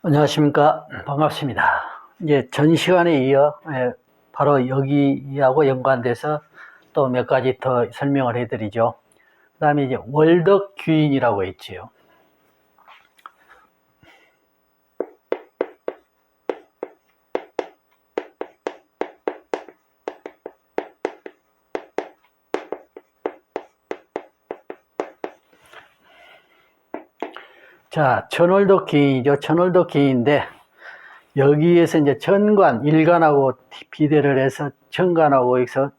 안녕하십니까. 반갑습니다. 이제 전 시간에 이어 바로 여기하고 연관돼서 또 몇 가지 더 설명을 해드리죠. 그 다음에 이제 월덕귀인이라고 있지요. 자, 천월덕귀인이죠. 천월덕귀인인데 여기에서 이제 천관, 일간하고 비례를 해서 천관하고 여기서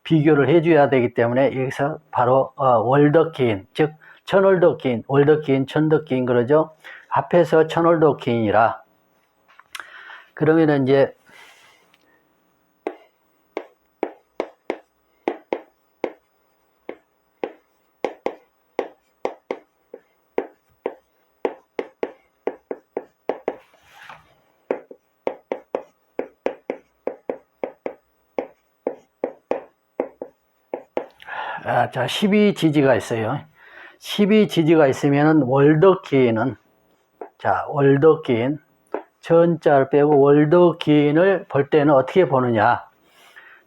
비교를 해줘야 되기 때문에 여기서 바로 월덕귀인, 즉 천월덕귀인, 월덕귀인, 천덕귀인 그러죠. 합해서 천월덕귀인이라. 그러면은 이제 자, 12지지가 있어요. 12지지가 있으면은 월덕귀인은, 자, 월덕귀인, 천자를 빼고 월덕귀인을 볼 때는 어떻게 보느냐.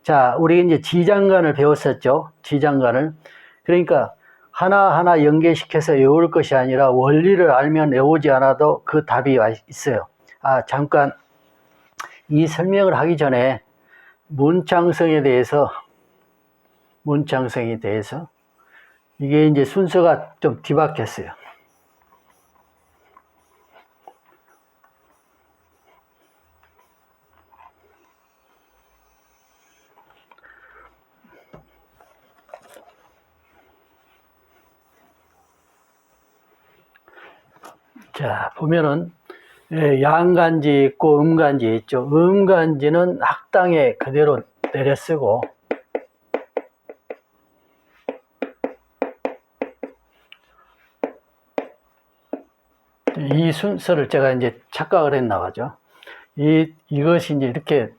자, 우리 이제 지장간을 배웠었죠. 지장간을. 그러니까 하나하나 연계시켜서 외울 것이 아니라 원리를 알면 외우지 않아도 그 답이 있어요. 잠깐 이 설명을 하기 전에 문창성에 대해서 이게 이제 순서가 좀 뒤바뀌었어요. 자, 보면은 양간지 있고 음간지 있죠. 음간지는 학당에 그대로 내려 쓰고, 이 순서를 제가 이제 착각을 했나 봐죠. 이것이 이제 이렇게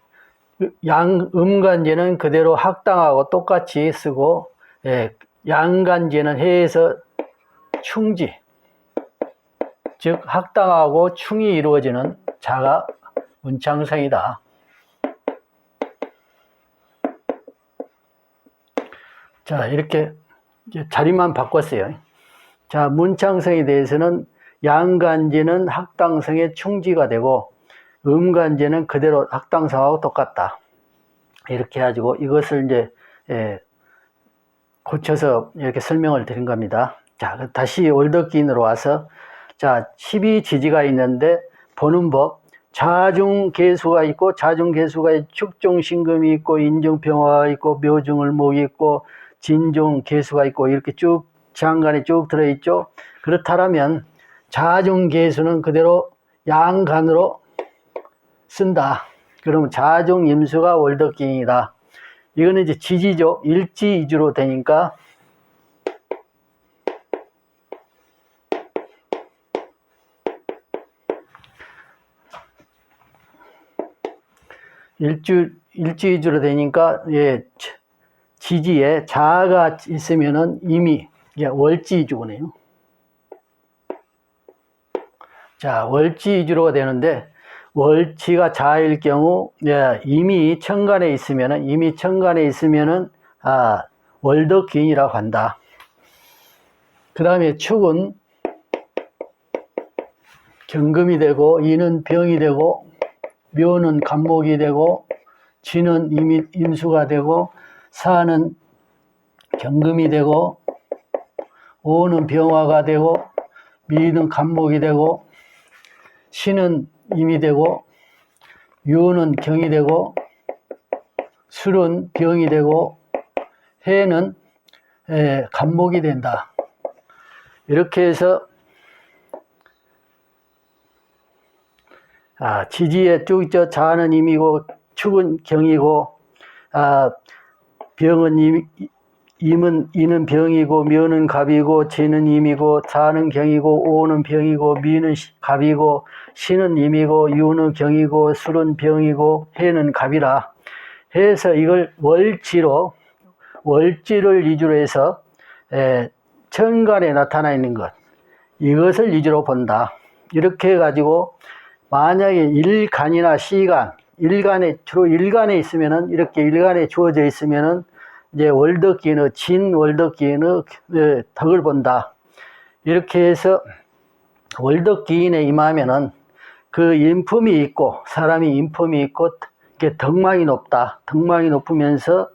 음간지는 그대로 학당하고 똑같이 쓰고, 양간지는 해에서 충지, 즉 학당하고 충이 이루어지는 자가 문창성이다. 자, 이렇게 자리만 바꿨어요. 자, 문창성에 대해서는 양간지는 학당성의 충지가 되고 음간지는 그대로 학당성하고 똑같다. 이렇게 해가지고 이것을 이제 고쳐서 이렇게 설명을 드린 겁니다. 자, 다시 월덕귀인으로 와서, 자, 12지지가 있는데 보는 법, 자중계수가 있고, 자중계수가 축종신금이 있고, 인중평화가 있고, 묘중을목이 있고, 진중계수가 있고, 이렇게 쭉 장간에 쭉 들어있죠. 그렇다면 자중계수는 그대로 양간으로 쓴다. 그러면 자중임수가 월덕귀인이다. 이거는 이제 지지죠. 일지이주로 되니까 일지이주로 되니까, 지지에 자가 있으면은 이미 월지이주네요. 자, 월지이주로가 되는데, 월지가 자일 경우, 이미 천간에 있으면은, 월덕귀인이라고 한다. 그 다음에 축은 경금이 되고, 이는 병이 되고, 묘는 간목이 되고, 진은 임수가 되고, 사는 경금이 되고, 오는 병화가 되고, 미는 간목이 되고, 신은 임이 되고, 유는 경이 되고, 술은 병이 되고, 해는 간목이 된다. 이렇게 해서 지지에 쭉 있죠. 자는 임이고, 축은 경이고, 병은 이는 병이고, 묘는 갑이고, 진은 임이고, 사는 경이고, 오는 병이고, 미는 갑이고, 신은 임이고, 유는 경이고, 술은 병이고, 해는 갑이라 해서 이걸 월지를 위주로 해서 천간에 나타나 있는 것, 이것을 위주로 본다. 이렇게 해가지고 만약에 일간이나 시간, 주로 일간에 있으면은, 이렇게 일간에 주어져 있으면은, 이제 월덕기인의, 월덕기인의 덕을 본다. 이렇게 해서 월덕기인에 임하면은 그 인품이 있고, 사람이 인품이 있고, 이렇게 덕망이 높다. 덕망이 높으면서,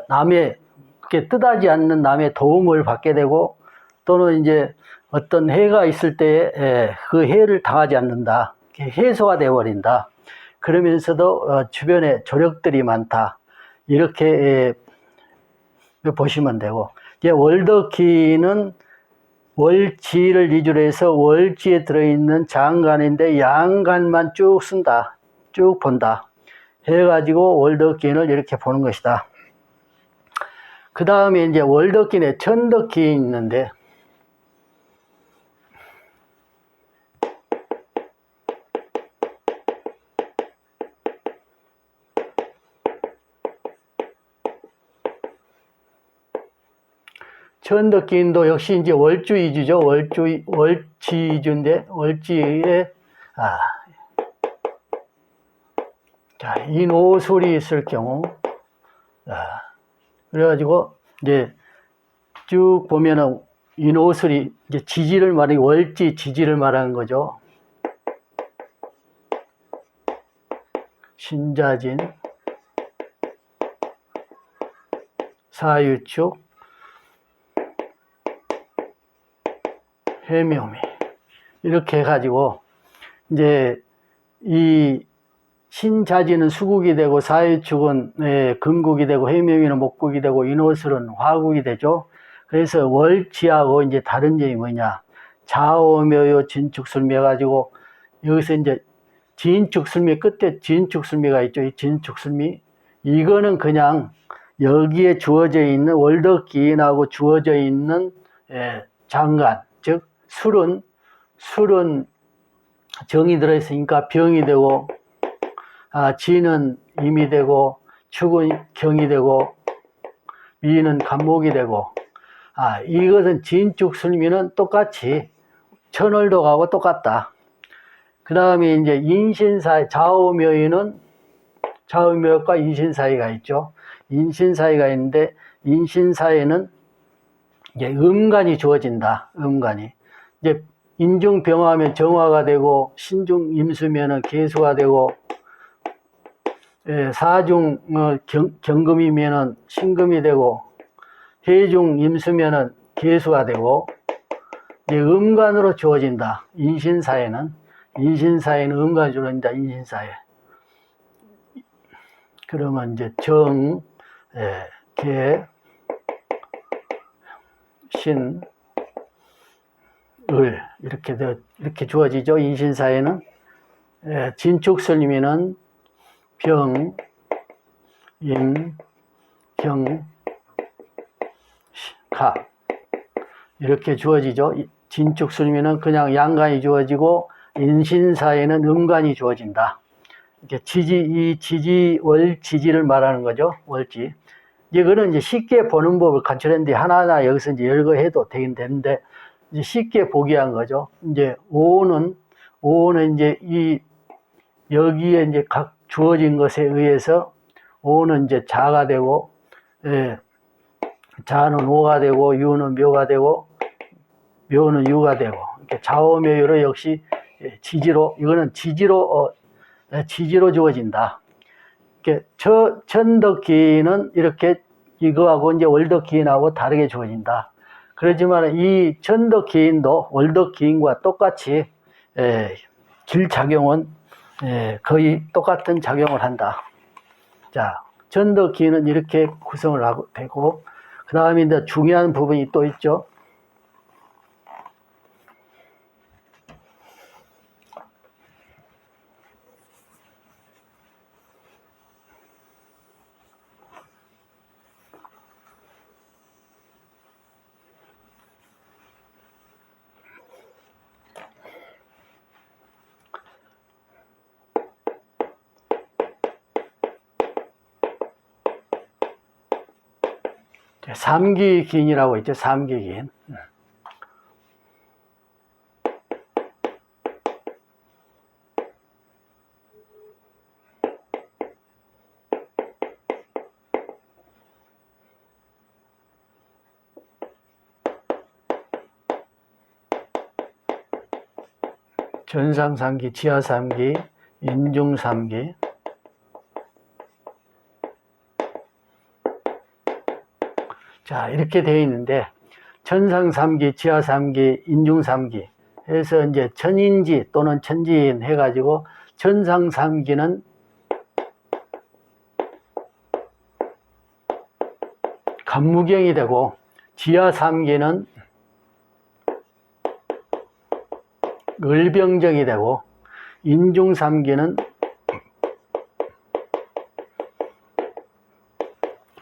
남의, 이렇게 뜻하지 않는 남의 도움을 받게 되고, 또는 이제 어떤 해가 있을 때에 그 해를 당하지 않는다. 해소가 되어버린다. 그러면서도 주변에 조력들이 많다. 이렇게 보시면 되고, 이제 월덕기는 월지를 위주로 해서 월지에 들어있는 장간인데 양간만 쭉 쓴다. 쭉 본다. 해가지고 월덕기인을 이렇게 보는 것이다. 그 다음에 이제 월덕기인에 천덕기인이 있는데, 천덕기인도 역시 이제 월주이주죠. 월지이주인데, 월지에, 자, 인오술이 있을 경우, 그래가지고, 이제 쭉 보면은, 인오술이, 이제 지지를 말하는, 월지 지지를 말하는 거죠. 신자진, 사유축, 해묘미. 이렇게 해가지고, 이제, 이, 신자지는 수국이 되고, 사유축은 금국이 되고, 해묘미는 목국이 되고, 인호술은 화국이 되죠. 그래서 월지하고 이제 다른 점이 뭐냐. 좌오묘요, 진축술미 해가지고, 여기서 이제, 진축술미 끝에 진축술미가 있죠. 이 진축술미. 이거는 그냥 여기에 주어져 있는, 월덕기인하고 주어져 있는 장간, 즉, 술은 정이 들어있으니까 병이 되고, 지는 임이 되고, 축은 경이 되고, 미는 간목이 되고, 이것은 진축술미는 똑같이 천월독하고 똑같다. 그 다음에 이제 인신사이, 좌우묘과 인신사이가 있죠. 인신사이가 있는데, 인신사이는 이제 음간이 주어진다. 음간이. 이제 인중병화하면 정화가 되고, 신중임수면은 개수가 되고, 사중 경금이면은 신금이 되고, 해중임수면은 개수가 되고, 이제 음간으로 주어진다. 인신사에는 음간이 주어진다. 인신사에. 그러면 이제 정, 개, 신, 을 이렇게 주어지죠. 인신사에는 진축설이면은 병, 임, 경, 가 이렇게 주어지죠. 진축설이면은 그냥 양간이 주어지고 인신사에는 음간이 주어진다. 이렇게 월지지를 말하는 거죠. 월지. 이거는 이제 쉽게 보는 법을 갖추는데 하나하나 여기서 이제 열거해도 되긴 되는데 이제 쉽게 보기 위한 거죠. 이제 오는 이제 여기에 이제 각 주어진 것에 의해서 오는 이제 자가 되고, 자는 오가 되고, 유는 묘가 되고, 묘는 유가 되고, 이렇게 좌오묘유로 역시 이거는 지지로 주어진다. 이렇게 천덕기는 이렇게 이거하고 이제 월덕기인하고 다르게 주어진다. 그렇지만 이 천덕기인도 월덕기인과 똑같이 길작용은 거의 똑같은 작용을 한다. 자, 천덕기인은 이렇게 구성을 하고 되고, 그 다음에 이제 중요한 부분이 또 있죠. 삼기기인이라고 있죠. 삼기기인. 전상삼기, 지하삼기, 인중삼기. 자, 이렇게 되어 있는데, 전상삼기, 지하삼기, 인중삼기 해서 이제 천인지 또는 천지인 해가지고, 전상삼기는 간무경이 되고, 지하삼기는 을병정이 되고, 인중삼기는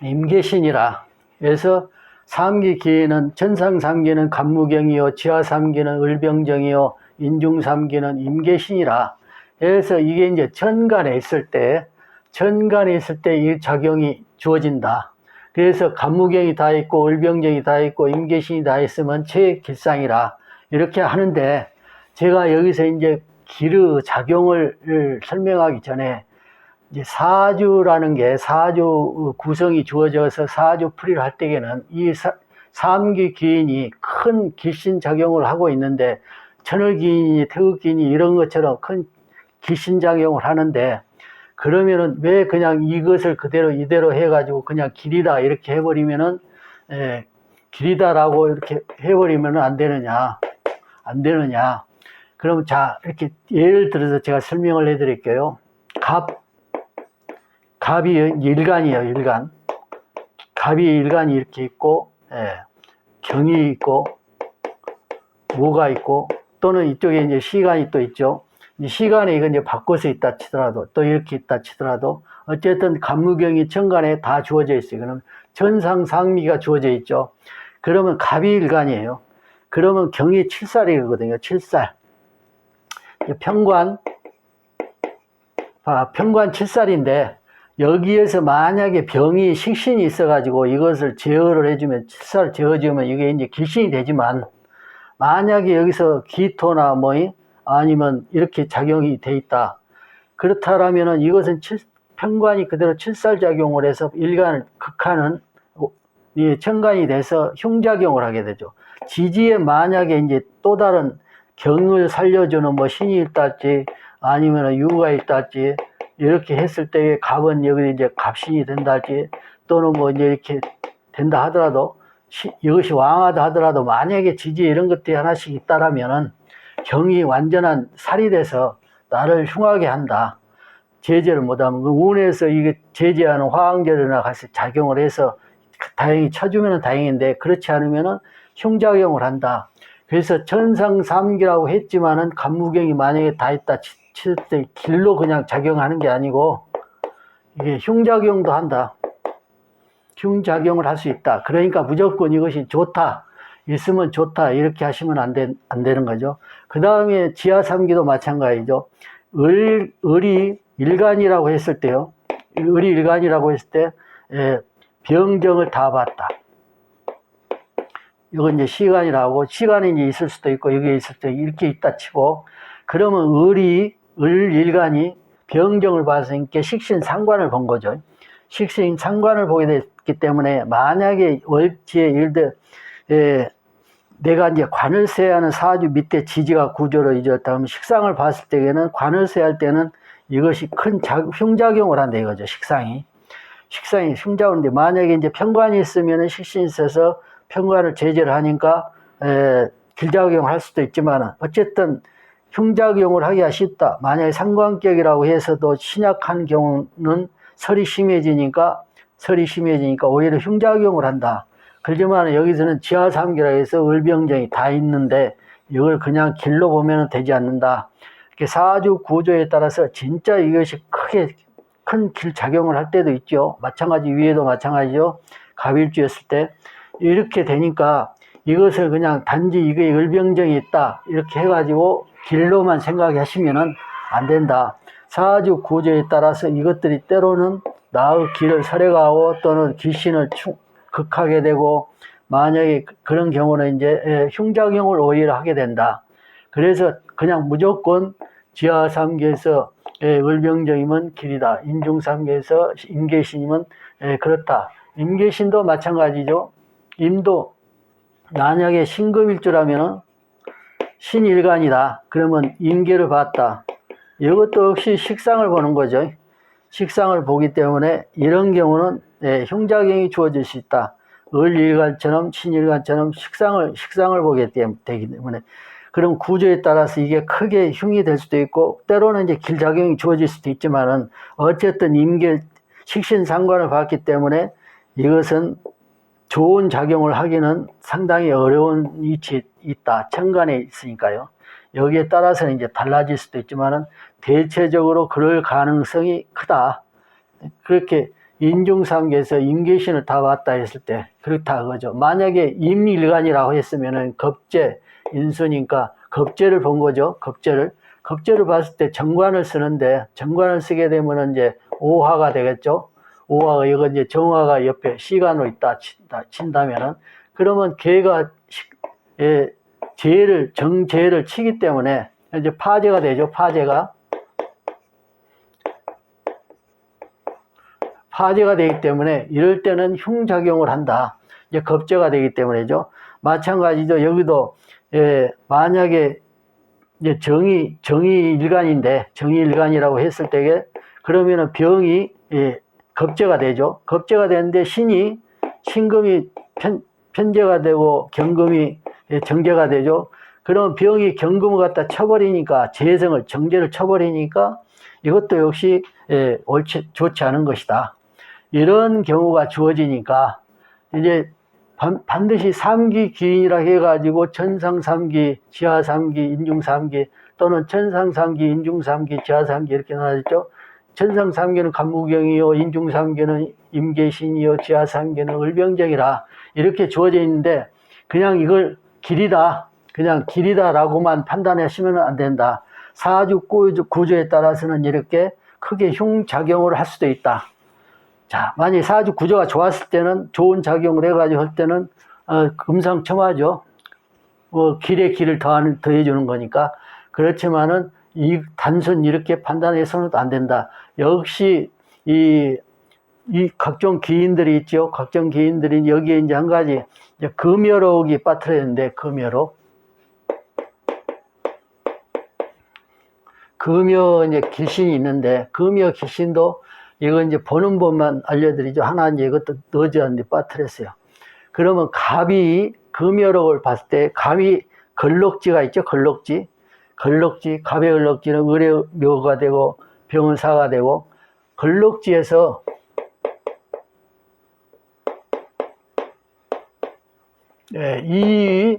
임계신이라. 그래서 삼기기에는 전상삼기는 간무경이요, 지하삼기는 을병정이요, 인중삼기는 임계신이라. 그래서 이게 이제 천간에 있을 때 이 작용이 주어진다. 그래서 간무경이 다 있고 을병정이 다 있고 임계신이 다 있으면 최길상이라 이렇게 하는데, 제가 여기서 이제 기르 작용을 설명하기 전에 이제 사주라는 게 사주 구성이 주어져서 사주풀이를 할 때에는 이 삼기 기인이 큰 기신작용을 하고 있는데, 천을기인이 태극기인이 이런 것처럼 큰 기신작용을 하는데, 그러면은 왜 그냥 이것을 그대로 이대로 해가지고 그냥 길이다 이렇게 해버리면은 길이다라고 이렇게 해버리면은 안 되느냐. 그럼 자, 이렇게 예를 들어서 제가 설명을 해 드릴게요. 갑이 일간이에요, 일간. 갑이 일간이 이렇게 있고, 경이 있고, 모가 있고, 또는 이쪽에 이제 시간이 또 있죠. 이 시간에 이건 이제 바꿔서 있다 치더라도, 또 이렇게 있다 치더라도, 어쨌든 간무경이 천간에 다 주어져 있어요. 그럼 전상상미가 주어져 있죠. 그러면 갑이 일간이에요. 그러면 경이 7살이거든요, 7살. 평관 7살인데, 여기에서 만약에 병이 식신이 있어가지고 이것을 제어를 해주면, 7살 제어주면 이게 이제 기신이 되지만, 만약에 여기서 기토나 아니면 이렇게 작용이 돼 있다. 그렇다라면은 이것은 평관이 그대로 7살 작용을 해서 일간을 극하는 천간이 돼서 흉작용을 하게 되죠. 지지에 만약에 이제 또 다른 경을 살려주는 신이 있다지 아니면 유가 있다지 이렇게 했을 때 갑은 여기 이제 갑신이 된다지 또는 이제 이렇게 된다 하더라도 이것이 왕하다 하더라도 만약에 지지에 이런 것들이 하나씩 있다라면은 경이 완전한 살이 돼서 나를 흉하게 한다. 제재를 못하면 운에서 이게 제재하는 화황제나 같이 작용을 해서 다행히 쳐주면 다행인데 그렇지 않으면은 흉작용을 한다. 그래서 전상삼기라고 했지만은 간무경이 만약에 다 있다 칠 때 길로 그냥 작용하는 게 아니고 이게 흉작용도 한다. 흉작용을 할 수 있다. 그러니까 무조건 이것이 좋다. 있으면 좋다. 이렇게 하시면 안 되는 거죠. 그 다음에 지하삼기도 마찬가지죠. 을이 일간이라고 했을 때요. 을이 일간이라고 했을 때 병정을 다 봤다. 이건 이제 시간이라고, 시간이 이제 있을 수도 있고, 여기에 있을 때 이렇게 있다 치고, 그러면 을 일간이 병정을 봤으니까 식신 상관을 본 거죠. 식신 상관을 보게 됐기 때문에, 만약에 월지에 일대, 내가 이제 관을 세야 하는 사주 밑에 지지가 구조로 이루어졌다면, 식상을 봤을 때에는 관을 세할 때는 이것이 큰 흉작용을 한다 이거죠, 식상이 흉작용인데, 만약에 이제 편관이 있으면 식신이 있어서 편관을 제재를 하니까 길작용을 할 수도 있지만 어쨌든 흉작용을 하기가 쉽다. 만약에 상관격이라고 해서도 신약한 경우는 설이 심해지니까 오히려 흉작용을 한다. 그렇지만 여기서는 지하삼기라 해서 을병정이 다 있는데 이걸 그냥 길로 보면 되지 않는다. 이렇게 사주 구조에 따라서 진짜 이것이 크게 큰 길작용을 할 때도 있죠. 마찬가지 위에도 마찬가지죠. 갑일주였을 때 이렇게 되니까 이것을 그냥 단지 이게 을병정이 있다 이렇게 해가지고 길로만 생각하시면은 안 된다. 사주 구조에 따라서 이것들이 때로는 나의 길을 설해가고 또는 귀신을 극하게 되고, 만약에 그런 경우는 이제 흉작용을 오히려 하게 된다. 그래서 그냥 무조건 지하삼계에서 을병정이면 길이다. 인중삼계에서 임계신이면 그렇다. 임계신도 마찬가지죠. 임도 만약에 신금일주라면은 신일간이다. 그러면 임계를 봤다. 이것도 역시 식상을 보는 거죠. 식상을 보기 때문에 이런 경우는 흉작용이 주어질 수 있다. 을일간처럼 신일간처럼 식상을 보게 되기 때문에 그럼 구조에 따라서 이게 크게 흉이 될 수도 있고 때로는 이제 길작용이 주어질 수도 있지만은 어쨌든 임계 식신상관을 봤기 때문에 이것은 좋은 작용을 하기는 상당히 어려운 위치에 있다. 천간에 있으니까요. 여기에 따라서는 이제 달라질 수도 있지만은 대체적으로 그럴 가능성이 크다. 그렇게 인중삼계에서 임계신을 다 봤다 했을 때 그렇다 그거죠. 만약에 임일간이라고 했으면은 겁재, 인수니까 겁재를 본 거죠. 겁재를 봤을 때 정관을 쓰는데 정관을 쓰게 되면은 이제 오화가 되겠죠. 오화가 이거 이제 정화가 옆에 시간으로 있다 친다면은 그러면 걔가 정재를 치기 때문에 이제 파재가 되죠. 파재가 되기 때문에 이럴 때는 흉작용을 한다. 이제 겁재가 되기 때문에죠. 마찬가지죠. 여기도 만약에 이제 정의일간이라고 했을 때에 그러면은 병이 겁재가 되죠. 겁재가 되는데 신금이 편재가 되고 경금이 정재가 되죠. 그러면 병이 경금을 갖다 쳐버리니까 정재를 쳐버리니까 이것도 역시 좋지 않은 것이다. 이런 경우가 주어지니까 이제 반드시 삼기 기인이라 해가지고 천상삼기, 지하삼기, 인중삼기 또는 천상삼기, 인중삼기, 지하삼기 이렇게 나눠졌죠. 천상삼기는 간무경이요, 인중삼기는 임계신이요, 지하삼기는 을병정이라 이렇게 주어져 있는데 그냥 이걸 길이다라고만 판단하시면 안 된다. 사주 구조에 따라서는 이렇게 크게 흉작용을 할 수도 있다. 자, 만약에 사주 구조가 좋았을 때는 좋은 작용을 해가지고 할 때는 금상첨화죠. 길에 길을 더해주는 거니까. 그렇지만은 단순 이렇게 판단해서는 안 된다. 역시 이 각종 기인들이 있죠. 각종 기인들이 여기에 이제 한 가지 금여록이 빠뜨렸는데 금여 이제 기신이 있는데 금여 기신도 이거 이제 보는 법만 알려드리죠. 하나 이제 이것도 넣어줬는데 빠뜨렸어요. 그러면 갑이 금여록을 봤을 때 갑이 걸록지가 있죠. 걸록지. 갑의 걸록지는 을의 묘가 되고 병은 사가 되고 걸록지에서 이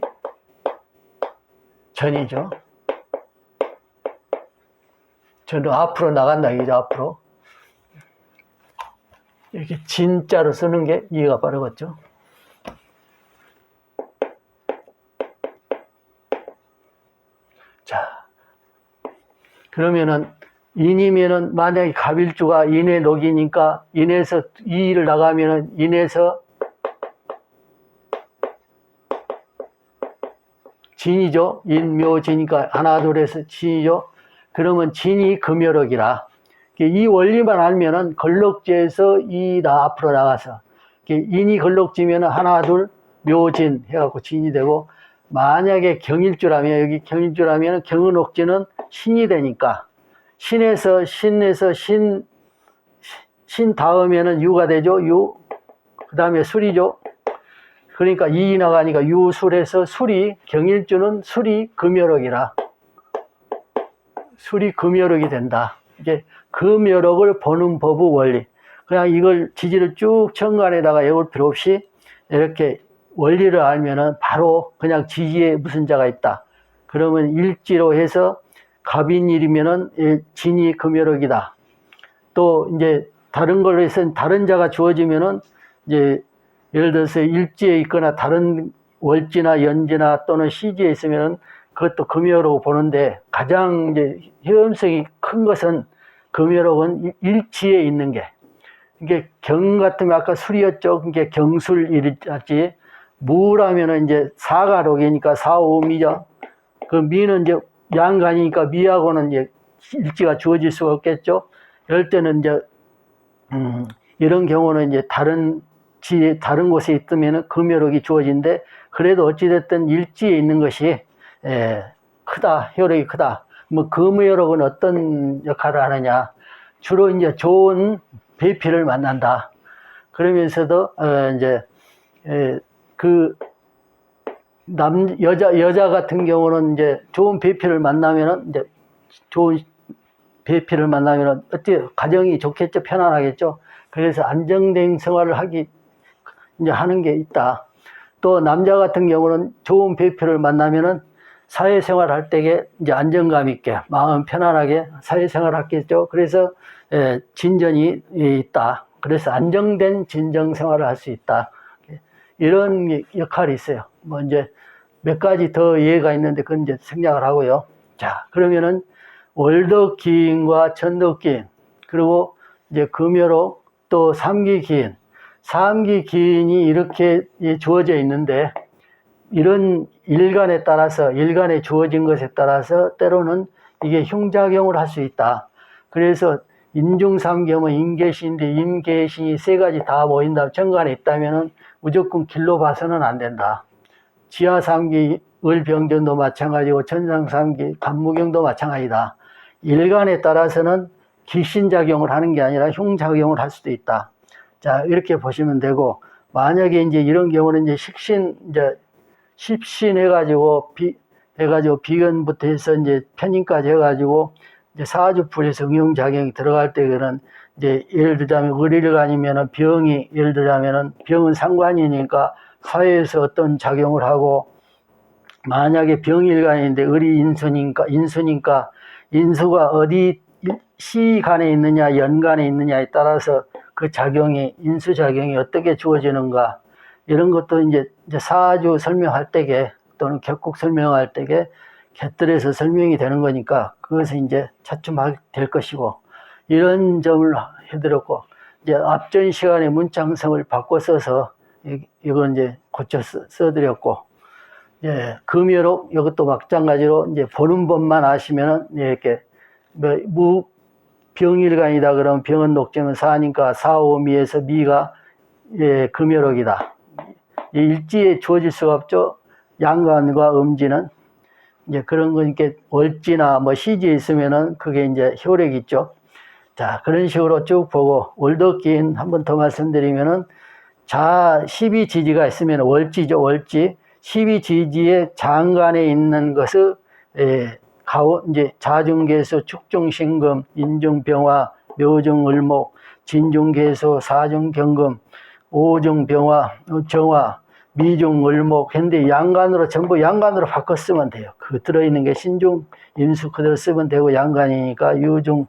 전이죠. 저는 앞으로 나간다 이죠. 앞으로 이렇게 진짜로 쓰는 게 이해가 빠르겠죠. 자, 그러면은 인이면은 만약에 갑일주가 인의 녹이니까 인에서 이를 나가면은 인에서 진이죠. 인묘지니까 하나 둘에서 진이죠. 그러면 진이 금여록이라. 이 원리만 알면은 걸록지에서 이다 앞으로 나가서 인이 걸록지면은 하나 둘 묘진 해갖고 진이 되고 만약에 경일주라면 여기 경일주라면 경은옥지는 신이 되니까 신에서 신 다음에는 유가 되죠. 그 다음에 술이죠. 그러니까 이 나가니까 유술에서 술이 경일주는 술이 금여록이라 술이 금여록이 된다. 이게 금여록을 보는 법의 원리. 그냥 이걸 지지를 쭉 천간에다가 외울 필요 없이 이렇게 원리를 알면은 바로 그냥 지지에 무슨 자가 있다. 그러면 일지로 해서 갑인일이면은 진이 금여록이다. 또 이제 다른 걸로 해서 다른 자가 주어지면은 이제 예를 들어서 일지에 있거나 다른 월지나 연지나 또는 시지에 있으면은 그것도 금여록 보는데 가장 이제 효용성이 큰 것은 금여록은 일지에 있는 게 이게 경 같으면 아까 술이었죠. 이게 경술일이지 무라면은 이제 사가록이니까 사오미죠. 그 미는 이제 양간이니까 미하고는 이제 일지가 주어질 수가 없겠죠. 이럴 때는 이제 이런 경우는 이제 다른 곳에 있으면은 금여록이 주어진데 그래도 어찌됐든 일지에 있는 것이 크다, 효력이 크다. 뭐 금의열옥은 어떤 역할을 하느냐? 주로 이제 좋은 배필을 만난다. 그러면서도 이제 그 여자 같은 경우는 이제 좋은 배필을 만나면은 이제 좋은 배필을 만나면은 어때 가정이 좋겠죠, 편안하겠죠. 그래서 안정된 생활을 이제 하는 게 있다. 또 남자 같은 경우는 좋은 배필을 만나면은 사회생활 할 때에 이제 안정감 있게 마음 편안하게 사회생활 하겠죠. 그래서 진전이 있다. 그래서 안정된 진정 생활을 할 수 있다. 이런 역할이 있어요. 뭐 이제 몇 가지 더 예가 있는데 그건 이제 생략을 하고요. 자, 그러면은 월덕기인과 천덕기인, 그리고 이제 금요록 또 삼기기인, 삼기기인이 이렇게 주어져 있는데, 이런 일간에 따라서, 일간에 주어진 것에 따라서 때로는 이게 흉작용을 할 수 있다. 그래서 인중삼기하면 임계신인데 임계신이 세 가지 다 모인다. 정관에 있다면은 무조건 길로 봐서는 안 된다. 지하삼기 을병전도 마찬가지고 천상삼기 간무경도 마찬가지다. 일간에 따라서는 기신작용을 하는 게 아니라 흉작용을 할 수도 있다. 자, 이렇게 보시면 되고, 만약에 이제 이런 경우는 이제 십신 해가지고 비견부터 해서 이제 편인까지 해가지고 이제 사주풀에서 응용작용이 들어갈 때는 이제 예를 들자면 을일간이면은 예를 들자면은 병은 상관이니까 사회에서 어떤 작용을 하고, 만약에 병일간인데 을이 인수니까 인수가 어디 시간에 있느냐 연간에 있느냐에 따라서 그 인수작용이 어떻게 주어지는가, 이런 것도 이제 사주 설명할 때에 또는 격국 설명할 때에 곁들여서 설명이 되는 거니까 그것을 이제 차츰하게 될 것이고, 이런 점을 해드렸고, 이제 앞전 시간에 문장성을 바꿔 써서 이건 이제 고쳐 써드렸고, 예, 금요록 이것도 마찬가지로 이제 보는 법만 아시면은 이렇게 병일간이다 그러면 병은 녹증은 사니까 사오미에서 미가 금요록이다. 일지에 주어질 수가 없죠. 양간과 음지는 이제 그런 거니까 월지나 뭐 시지에 있으면은 그게 이제 효력이 있죠. 자, 그런 식으로 쭉 보고, 월덕기인 한 번 더 말씀드리면은 12지지가 있으면 월지죠, 월지. 12지지의 장간에 있는 것을 이제 자중계수, 축중신금, 인중병화, 묘중을목, 진중계수, 사중경금, 오중병화, 정화, 미중을목 했는데 양간으로 전부 양간으로 바꿔 쓰면 돼요. 그 들어있는 게 신중, 임수 그대로 쓰면 되고, 양간이니까 유중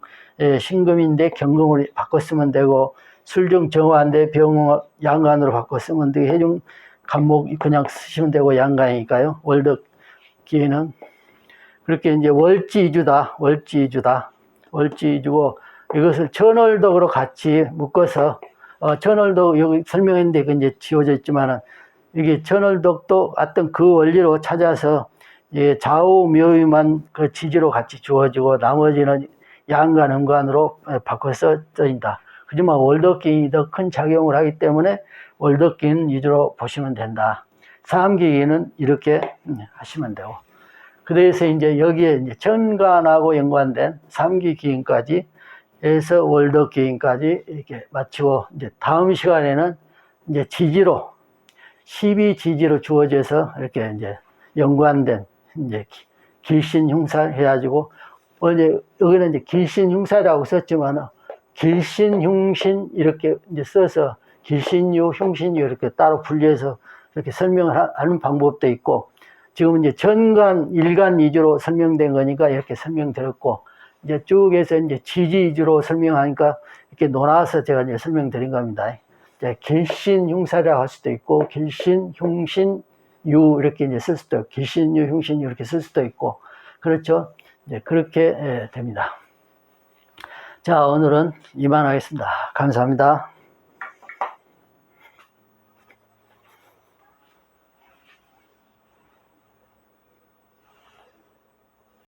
신금인데 경금을 바꿔 쓰면 되고, 술중 정화인데 병 양간으로 바꿔 쓰면 되고, 해중 간목 그냥 쓰시면 되고 양간이니까요. 월덕기에는 그렇게 이제 월지주다. 월지주고 이것을 천월덕으로 같이 묶어서 천월덕 여기 설명했는데 그 이제 지워져 있지만은, 이게 천월덕도 어떤 그 원리로 찾아서 좌우 묘유만 그 지지로 같이 주어지고 나머지는 양간 음간으로 바꿔서 쓰인다. 하지만 월덕기인이 더 큰 작용을 하기 때문에 월덕기인 위주로 보시면 된다. 삼기기는 이렇게 하시면 되고, 그래서 이제 여기에 이제 천간하고 연관된 삼기기인까지 해서 월덕기인까지 이렇게 마치고, 이제 다음 시간에는 이제 지지로 12지지로 주어져서 이렇게 이제 연관된 이제 길신흉사 해가지고, 어제 여기는 이제 길신흉사라고 썼지만 길신흉신 이렇게 이제 써서 길신유, 흉신유 이렇게 따로 분리해서 이렇게 설명을 하는 방법도 있고, 지금 이제 전간, 일간 위주로 설명된 거니까 이렇게 설명드렸고, 이제 쭉 해서 이제 지지 위주로 설명하니까 이렇게 논아서 제가 이제 설명드린 겁니다. 이제 길신흉사라고 할 수도 있고, 길신흉신유 이렇게 이제 쓸 수도 있고, 길신유, 흉신유 이렇게 쓸 수도 있고, 그렇죠. 이제 그렇게 됩니다. 자, 오늘은 이만하겠습니다. 감사합니다.